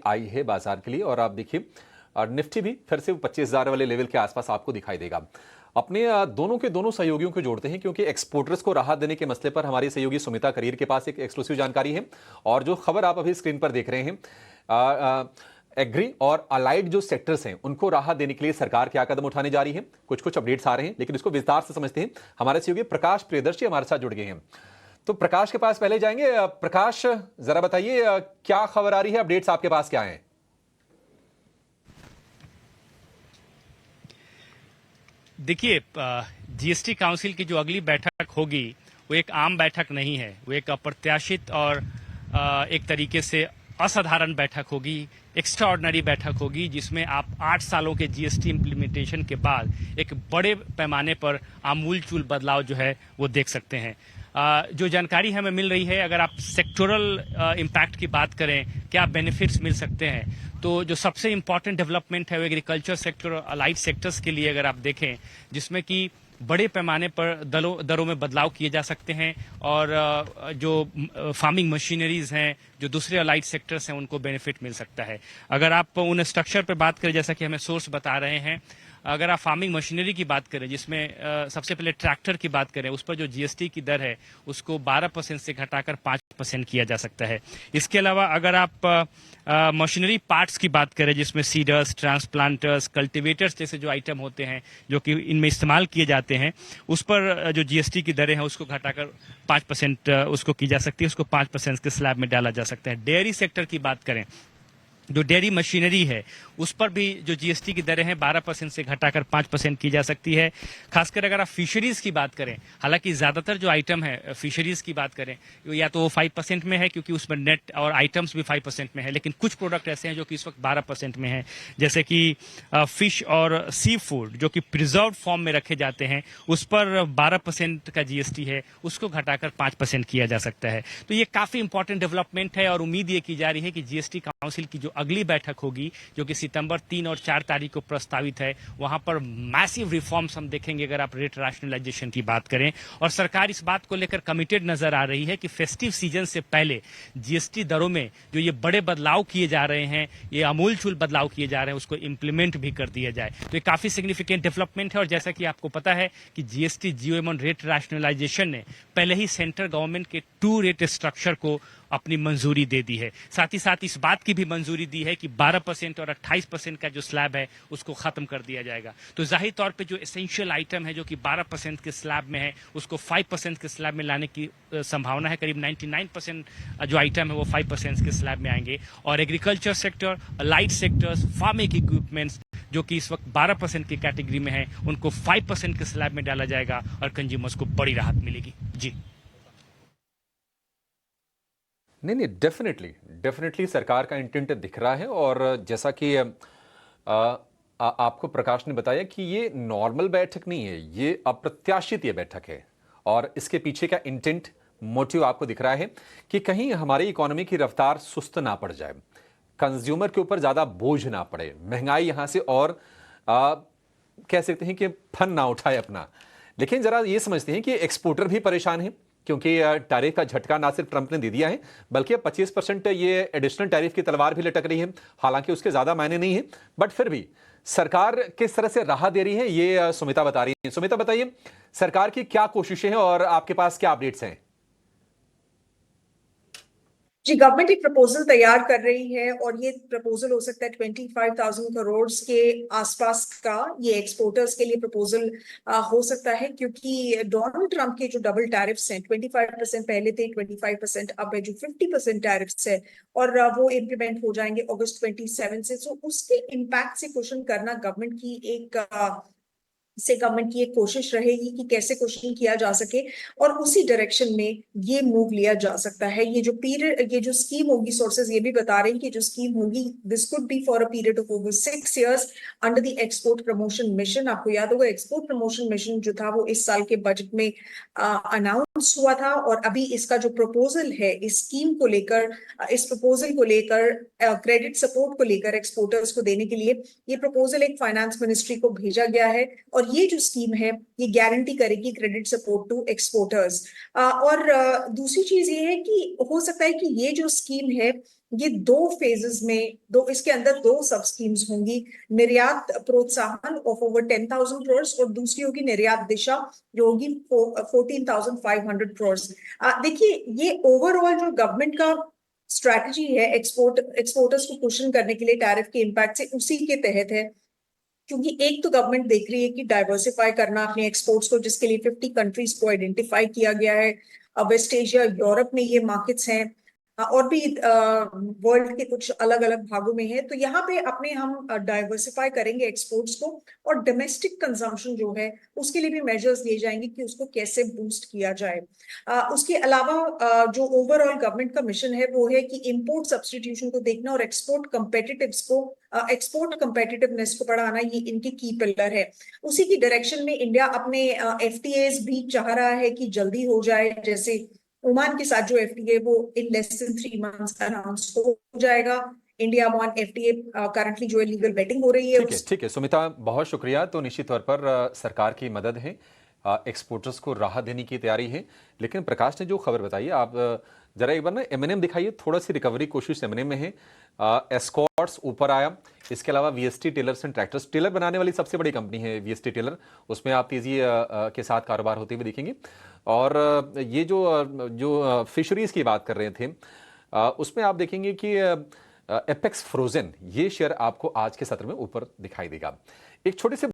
आई है बाजार के लिए और आप देखिए निफ्टी भी फिर से 25,000 वाले लेवल के आसपास आपको दिखाई देगा। अपने दोनों के दोनों सहयोगियों को जोड़ते हैं क्योंकि एक्सपोर्टर्स को राहत देने के मसले पर हमारी सहयोगी सुमिता करीर के पास एक एक्सक्लूसिव जानकारी है। और जो खबर आप अभी स्क्रीन पर देख रहे हैं, एग्री और अलाइड जो सेक्टर्स हैं उनको राहत देने के लिए सरकार क्या कदम उठाने जा रही है, कुछ कुछ अपडेट्स आ रहे हैं, लेकिन इसको विस्तार से समझते हैं। हमारे सहयोगी प्रकाश प्रियदर्शी हमारे साथ जुड़ गए हैं, तो प्रकाश के पास पहले जाएंगे। प्रकाश, जरा बताइए क्या खबर आ रही है, अपडेट्स आपके पास क्या हैं? देखिए, जीएसटी काउंसिल की जो अगली बैठक होगी वो एक आम बैठक नहीं है, वो एक अप्रत्याशित और एक तरीके से असाधारण बैठक होगी, एक्स्ट्राऑर्डिनरी बैठक होगी, जिसमें आप 8 सालों के जीएसटी इम्प्लीमेंटेशन के बाद एक बड़े पैमाने पर आमूलचूल बदलाव जो है वो देख सकते हैं। जो जानकारी हमें मिल रही है, अगर आप सेक्टोरल इम्पैक्ट की बात करें, क्या बेनिफिट्स मिल सकते हैं, तो जो सबसे इम्पॉर्टेंट डेवलपमेंट है वो एग्रीकल्चर सेक्टर और अलाइड सेक्टर्स के लिए अगर आप देखें, जिसमें कि बड़े पैमाने पर दरों में बदलाव किए जा सकते हैं और जो फार्मिंग मशीनरीज हैं, जो दूसरे अलाइड सेक्टर्स हैं, उनको बेनिफिट मिल सकता है। अगर आप उन स्ट्रक्चर पर बात करें, जैसा कि हमें सोर्स बता रहे हैं, अगर आप फार्मिंग मशीनरी की बात करें, जिसमें सबसे पहले ट्रैक्टर की बात करें, उस पर जो जीएसटी की दर है उसको 12% से घटाकर 5% किया जा सकता है। इसके अलावा अगर आप मशीनरी पार्ट्स की बात करें, जिसमें सीडर्स, ट्रांसप्लांटर्स, कल्टीवेटर्स जैसे जो आइटम होते हैं जो कि इनमें इस्तेमाल किए जाते हैं, उस पर जो जीएसटी की दरें हैं उसको घटाकर 5% उसको की जा सकती है, उसको 5% के स्लैब में डाला जा सकता है। डेयरी सेक्टर की बात करें, जो डेयरी मशीनरी है उस पर भी जो जीएसटी की दरें हैं 12% से घटाकर 5% की जा सकती है। खासकर अगर आप फिशरीज की बात करें, हालांकि ज्यादातर जो आइटम है फिशरीज की बात करें, या तो वो 5% में है क्योंकि उसमें नेट और आइटम्स भी 5% में है, लेकिन कुछ प्रोडक्ट ऐसे हैं जो कि इस वक्त 12% में है, जैसे कि फिश और सी फूड जो कि प्रिजर्व फॉर्म में रखे जाते हैं, उस पर 12% का जीएसटी है, उसको घटाकर 5% किया जा सकता है। तो ये काफी इंपॉर्टेंट डेवलपमेंट है और उम्मीद ये की जा रही है कि जीएसटी काउंसिल की जो अगली बैठक होगी, जो कि सितंबर 3 और 4 तारीख को प्रस्तावित है, वहां पर मैसिव रिफॉर्म्स हम देखेंगे अगर आप रेट रैशनलाइजेशन की बात करें। और सरकार इस बात को लेकर कमिटेड नजर आ रही है कि फेस्टिव सीजन से पहले जीएसटी दरों में जो ये बड़े बदलाव किए जा रहे हैं, ये अमूलचूल बदलाव किए जा रहे हैं, उसको इंप्लीमेंट भी कर दिया जाए। तो ये काफी सिग्निफिकेंट डेवलपमेंट है। और जैसा कि आपको पता है कि जीएसटी जीओएम रेट रैशनलाइजेशन ने पहले ही सेंट्रल गवर्नमेंट के 2 रेट स्ट्रक्चर को अपनी मंजूरी दे दी है। साथ ही साथ इस बात की भी मंजूरी दी है कि 12% और 28% का जो स्लैब है उसको खत्म कर दिया जाएगा। तो जाहिर तौर पे जो एसेंशियल आइटम है जो कि 12% के स्लैब में है, उसको 5% के स्लैब में लाने की संभावना है। करीब 99% जो आइटम है वो 5% के स्लैब में आएंगे। और agriculture sector, light sectors, farming equipments जो कि इस वक्त 12% की कैटेगरी में है, उनको 5% के स्लैब में डाला जाएगा और कंज्यूमर्स को बड़ी राहत मिलेगी। जी नहीं, डेफिनेटली सरकार का इंटेंट दिख रहा है। और जैसा कि आपको प्रकाश ने बताया कि ये नॉर्मल बैठक नहीं है, ये अप्रत्याशित ये बैठक है। और इसके पीछे का इंटेंट, मोटिव आपको दिख रहा है कि कहीं हमारी इकोनॉमी की रफ्तार सुस्त ना पड़ जाए, कंज्यूमर के ऊपर ज्यादा बोझ ना पड़े, महंगाई यहां से और कह सकते हैं कि फन ना उठाए अपना। लेकिन जरा ये समझते हैं कि एक्सपोर्टर भी परेशान है क्योंकि टैरिफ का झटका ना सिर्फ ट्रंप ने दे दिया है, बल्कि 25% ये एडिशनल टैरिफ की तलवार भी लटक रही है। हालांकि उसके ज्यादा मायने नहीं है, बट फिर भी सरकार किस तरह से राहत दे रही है ये सुमिता बता रही है। सुमिता बताइए, सरकार की क्या कोशिशें हैं और आपके पास क्या अपडेट्स हैं? जी, गवर्नमेंट एक प्रपोजल तैयार कर रही है और ये प्रपोजल हो सकता है 25,000 करोड़ के आसपास का। ये एक्सपोर्टर्स के लिए प्रपोजल हो सकता है, क्योंकि डोनाल्ड ट्रंप के जो डबल टैरिफ्स हैं, 25% पहले थे, 25% अब है, जो 50% टैरिफ्स है, और वो इम्प्लीमेंट हो जाएंगे अगस्त 27 से। सो उसके इम्पैक्ट से क्वेश्चन करना गवर्नमेंट की एक कोशिश रहेगी कि कैसे क्वेश्चन किया जा सके, और उसी डायरेक्शन में ये मूव लिया जा सकता है। ये जो स्कीम होगी, सोर्सेज ये भी बता रहे हैं कि जो स्कीम होगी, this could be for a period of over 6 years under the export promotion mission. आपको याद होगा, एक्सपोर्ट प्रमोशन मिशन जो था वो इस साल के बजट में अनाउंस हुआ था, और अभी इसका जो प्रपोजल है इस स्कीम को लेकर, इस प्रपोजल को लेकर, क्रेडिट सपोर्ट को लेकर एक्सपोर्टर्स को देने के लिए, ये प्रपोजल एक फाइनेंस मिनिस्ट्री को भेजा गया है। और ये जो स्कीम है ये गारंटी करेगी क्रेडिट सपोर्ट टू एक्सपोर्टर्स। और दूसरी चीज ये है कि हो सकता है कि ये जो स्कीम है ये दो फेजेस में, दो इसके अंदर दो सब स्कीम्स होंगी। निर्यात प्रोत्साहन ऑफ ओवर 10,000 करोड़ और दूसरी होगी निर्यात दिशा जो होगी 14,500 करोड़। देखिए, ये ओवरऑल जो गवर्नमेंट का स्ट्रैटेजी है एक्सपोर्टर्स को कुशन करने के लिए टैरिफ के इम्पैक्ट से, उसी के तहत है। क्योंकि एक तो गवर्नमेंट देख रही है कि डाइवर्सिफाई करना अपने एक्सपोर्ट्स को, जिसके लिए 50 कंट्रीज को आइडेंटिफाई किया गया है। वेस्ट एशिया, यूरोप में ये मार्केट्स हैं, और भी वर्ल्ड के कुछ अलग अलग भागों में है। तो यहाँ पे अपने हम डाइवर्सिफाई करेंगे एक्सपोर्ट्स को, और डोमेस्टिक कंजम्पशन जो है उसके लिए भी मेजर्स लिए जाएंगे कि उसको कैसे बूस्ट किया जाए। उसके अलावा जो ओवरऑल गवर्नमेंट का मिशन है वो है कि इंपोर्ट सब्स्टिट्यूशन को देखना और एक्सपोर्ट कंपेटिटिवनेस को बढ़ाना, ये इनके की पिलर है। उसी की डायरेक्शन में इंडिया अपने एफटीएस भी चाह रहा है कि जल्दी हो जाए। जैसे ओमान के साथ जो एफटीए वो in less than 3 months announce हो जाएगा। इंडिया ओमान एफटीए करंटली जो है लीगल वेटिंग हो रही है। ठीक है सुमिता, बहुत शुक्रिया। तो निश्चित तौर पर सरकार की मदद है, एक्सपोर्टर्स को राहत देने की तैयारी है। लेकिन प्रकाश ने जो खबर बताई, आप जरा एक बार ना एमएनएम दिखाइए, थोड़ा सी रिकवरी कोशिश एमएनएम में है। एस्कॉर्ट्स ऊपर आया, इसके अलावा VST tillers and tractors, tiller बनाने वाली सबसे बड़ी कंपनी है वीएसटी टेलर, उसमें आप तेजी के साथ कारोबार होते हुए देखेंगे। और ये जो फिशरीज की बात कर रहे थे, उसमें आप देखेंगे कि एपेक्स फ्रोजन, ये शेयर आपको आज के सत्र में ऊपर दिखाई देगा। एक छोटे से